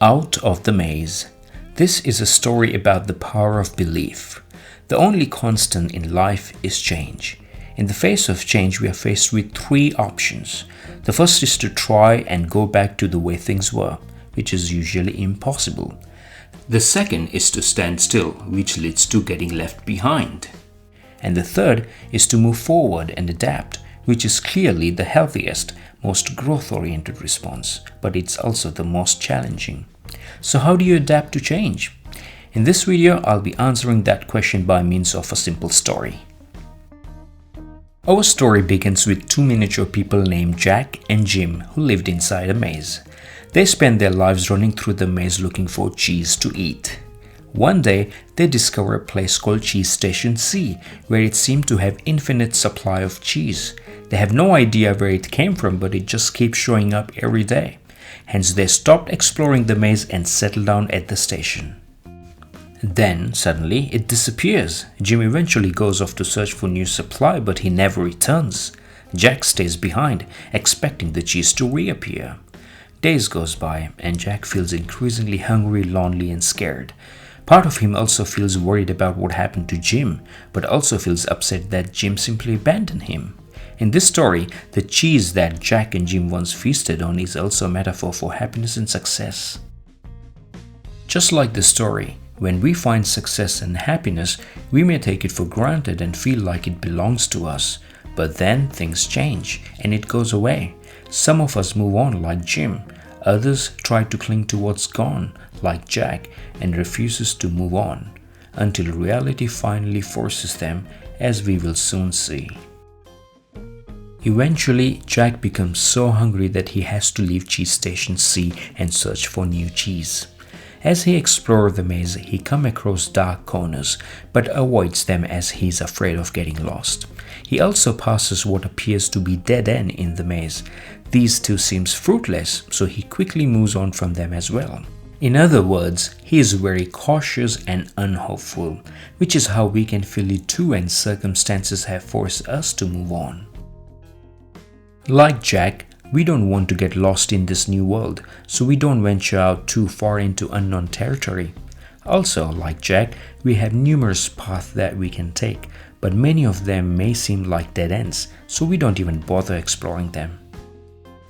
Out of the Maze. This is a story about the power of belief. The only constant in life is change. In the face of change, we are faced with three options. The first is to try and go back to the way things were, which is usually impossible. The second is to stand still, which leads to getting left behind. And the third is to move forward and adapt, which is clearly the healthiest, most growth-oriented response, but it's also the most challenging. So how do you adapt to change? In this video, I'll be answering that question by means of a simple story. Our story begins with two miniature people named Jack and Jim who lived inside a maze. They spent their lives running through the maze looking for cheese to eat. One day, they discover a place called Cheese Station C, where it seemed to have infinite supply of cheese. They have no idea where it came from, but it just keeps showing up every day. Hence, they stopped exploring the maze and settled down at the station. Then, suddenly, it disappears. Jim eventually goes off to search for new supply, but he never returns. Jack stays behind, expecting the cheese to reappear. Days goes by, and Jack feels increasingly hungry, lonely, and scared. Part of him also feels worried about what happened to Jim, but also feels upset that Jim simply abandoned him. In this story, the cheese that Jack and Jim once feasted on is also a metaphor for happiness and success. Just like the story, when we find success and happiness, we may take it for granted and feel like it belongs to us. But then things change and it goes away. Some of us move on like Jim. Others try to cling to what's gone like Jack and refuses to move on until reality finally forces them, as we will soon see. Eventually, Jack becomes so hungry that he has to leave Cheese Station C and search for new cheese. As he explores the maze, he comes across dark corners, but avoids them as he is afraid of getting lost. He also passes what appears to be dead end in the maze. These two seem fruitless, so he quickly moves on from them as well. In other words, he is very cautious and unhopeful, which is how we can feel it too when circumstances have forced us to move on. Like Jack, we don't want to get lost in this new world, so we don't venture out too far into unknown territory. Also, like Jack, we have numerous paths that we can take, but many of them may seem like dead ends, so we don't even bother exploring them.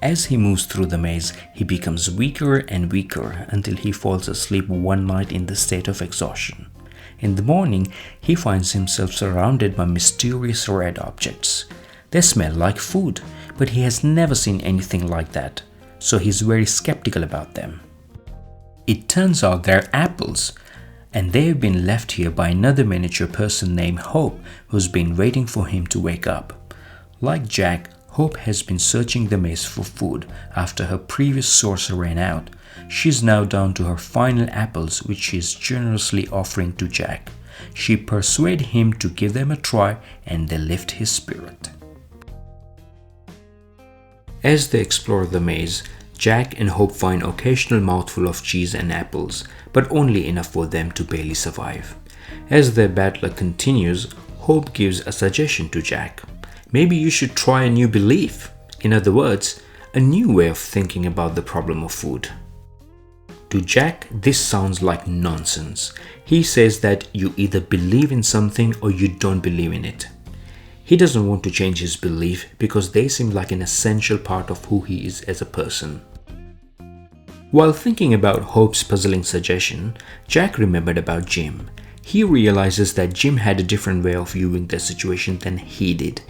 As he moves through the maze, he becomes weaker and weaker until he falls asleep one night in the state of exhaustion. In the morning, he finds himself surrounded by mysterious red objects. They smell like food, but he has never seen anything like that, so he's very skeptical about them. It turns out they're apples, and they've been left here by another miniature person named Hope, who's been waiting for him to wake up. Like Jack, Hope has been searching the maze for food after her previous source ran out. She's now down to her final apples, which she is generously offering to Jack. She persuades him to give them a try, and they lift his spirit. As they explore the maze, Jack and Hope find an occasional mouthful of cheese and apples, but only enough for them to barely survive. As their battle continues, Hope gives a suggestion to Jack. Maybe you should try a new belief. In other words, a new way of thinking about the problem of food. To Jack, this sounds like nonsense. He says that you either believe in something or you don't believe in it. He doesn't want to change his belief because they seem like an essential part of who he is as a person. While thinking about Hope's puzzling suggestion, Jack remembered about Jim. He realizes that Jim had a different way of viewing the situation than he did.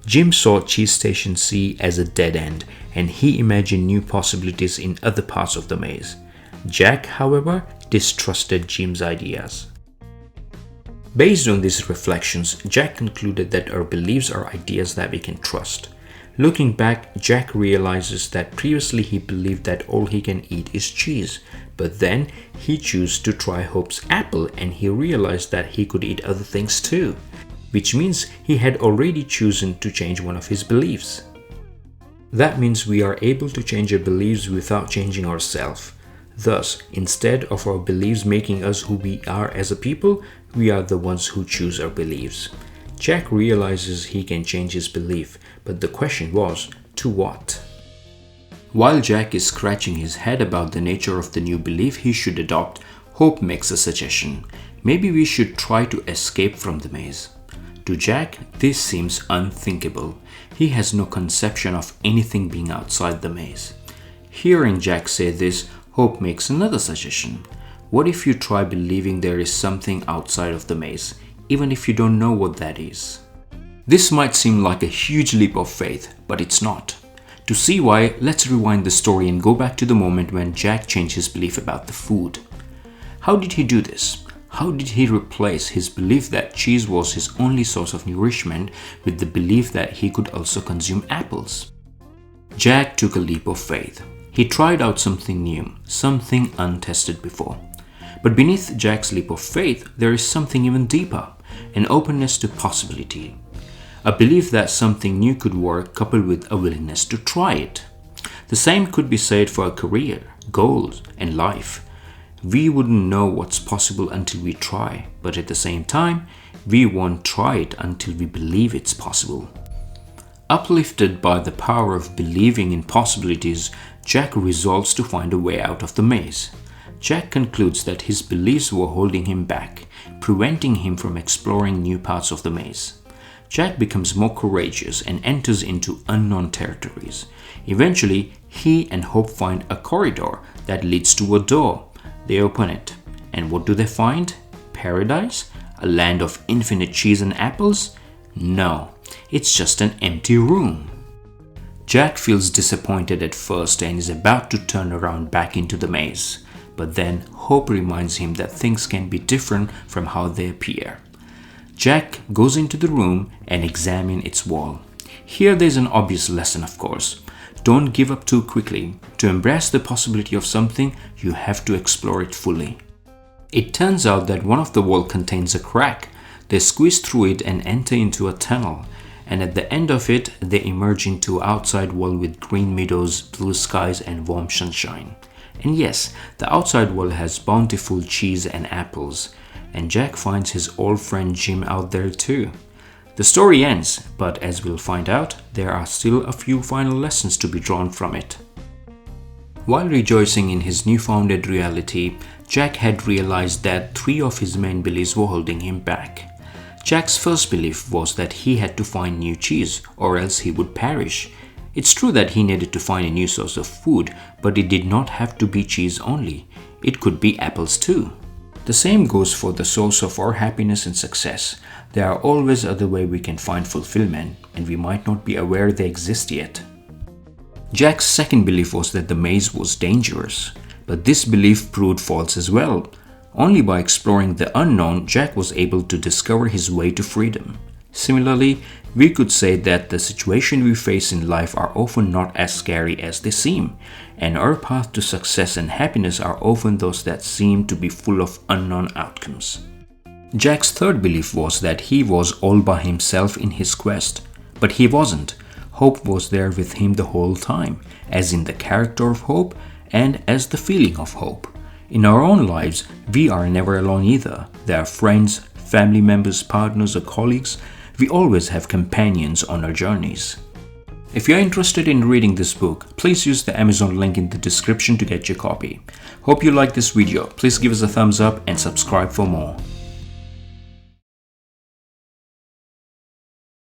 Jim saw Cheese Station C as a dead end, and he imagined new possibilities in other parts of the maze. Jack, however, distrusted Jim's ideas. Based on these reflections, Jack concluded that our beliefs are ideas that we can trust. Looking back, Jack realizes that previously he believed that all he can eat is cheese, but then he chose to try Hope's apple and he realized that he could eat other things too, which means he had already chosen to change one of his beliefs. That means we are able to change our beliefs without changing ourselves. Thus, instead of our beliefs making us who we are as a people, we are the ones who choose our beliefs. Jack realizes he can change his belief, but the question was, to what? While Jack is scratching his head about the nature of the new belief he should adopt, Hope makes a suggestion. Maybe we should try to escape from the maze. To Jack, this seems unthinkable. He has no conception of anything being outside the maze. Hearing Jack say this, Hope makes another suggestion. What if you try believing there is something outside of the maze, even if you don't know what that is? This might seem like a huge leap of faith, but it's not. To see why, let's rewind the story and go back to the moment when Jack changed his belief about the food. How did he do this? How did he replace his belief that cheese was his only source of nourishment with the belief that he could also consume apples? Jack took a leap of faith. He tried out something new, something untested before. But beneath Jack's leap of faith, there is something even deeper, an openness to possibility. A belief that something new could work coupled with a willingness to try it. The same could be said for a career, goals, and life. We wouldn't know what's possible until we try, but at the same time, we won't try it until we believe it's possible. Uplifted by the power of believing in possibilities, Jack resolves to find a way out of the maze. Jack concludes that his beliefs were holding him back, preventing him from exploring new parts of the maze. Jack becomes more courageous and enters into unknown territories. Eventually, he and Hope find a corridor that leads to a door. They open it, and what do they find? Paradise? A land of infinite cheese and apples? No, it's just an empty room. Jack feels disappointed at first and is about to turn around back into the maze. But then Hope reminds him that things can be different from how they appear. Jack goes into the room and examines its wall. Here there's an obvious lesson, of course. Don't give up too quickly. To embrace the possibility of something, you have to explore it fully. It turns out that one of the walls contains a crack. They squeeze through it and enter into a tunnel. And at the end of it, they emerge into an outside wall with green meadows, blue skies, and warm sunshine. And yes, the outside wall has bountiful cheese and apples. And Jack finds his old friend Jim out there too. The story ends, but as we'll find out, there are still a few final lessons to be drawn from it. While rejoicing in his newfound reality, Jack had realized that 3 of his main beliefs were holding him back. Jack's first belief was that he had to find new cheese, or else he would perish. It's true that he needed to find a new source of food, but it did not have to be cheese only. It could be apples too. The same goes for the source of our happiness and success. There are always other ways we can find fulfillment, and we might not be aware they exist yet. Jack's second belief was that the maze was dangerous, but this belief proved false as well. Only by exploring the unknown, Jack was able to discover his way to freedom. Similarly, we could say that the situations we face in life are often not as scary as they seem, and our path to success and happiness are often those that seem to be full of unknown outcomes. Jack's third belief was that he was all by himself in his quest, but he wasn't. Hope was there with him the whole time, as in the character of Hope and as the feeling of hope. In our own lives, we are never alone either. There are friends, family members, partners, or colleagues. We always have companions on our journeys. If you're interested in reading this book, please use the Amazon link in the description to get your copy. Hope you liked this video. Please give us a thumbs up and subscribe for more.